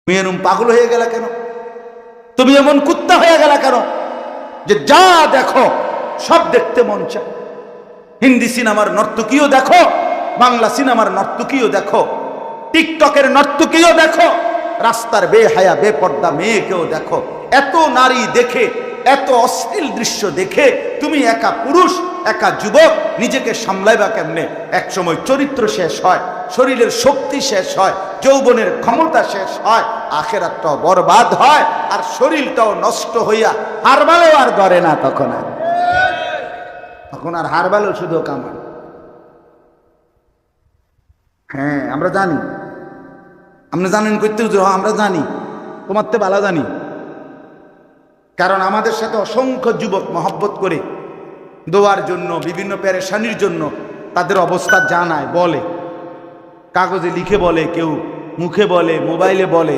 তুমি এরম পাগল হয়ে গেলা কেন? তুমি এমন কুত্তা হয়ে গেলা কেন যে যা দেখো সব দেখতে মন চায়? হিন্দি সিনেমার নর্তকীও দেখো, বাংলা সিনেমার নর্তকীও দেখো, টিকটকের নর্তকীও দেখো, রাস্তার বেহায়া বেপর্দা মেয়েকেও দেখো। এত নারী দেখে, এত অশ্লীল দৃশ্য দেখে তুমি একা পুরুষ, একা যুবক নিজেকে সামলাইবা কেমনে? এক সময় চরিত্র শেষ হয়, শরীরের শক্তি শেষ হয়, যৌবনের ক্ষমতা শেষ হয়, আখেরাতটাও বরবাদ হয়, আর শরীরটাও নষ্ট হইয়া হারবালেও আর ধরে না। তখন আর হারবালেও শুধু কামান। হ্যাঁ আমরা জানি, আমরা জানেন করতে আমরা জানি, তোমার তো বালা জানি। কারণ আমাদের সাথে অসংখ্য যুবক মহব্বত করে দোয়ার জন্য, বিভিন্ন পেরেশানির জন্য তাদের অবস্থা জানায়, বলে, কাগজে লিখে বলে, কেউ মুখে বলে, মোবাইলে বলে।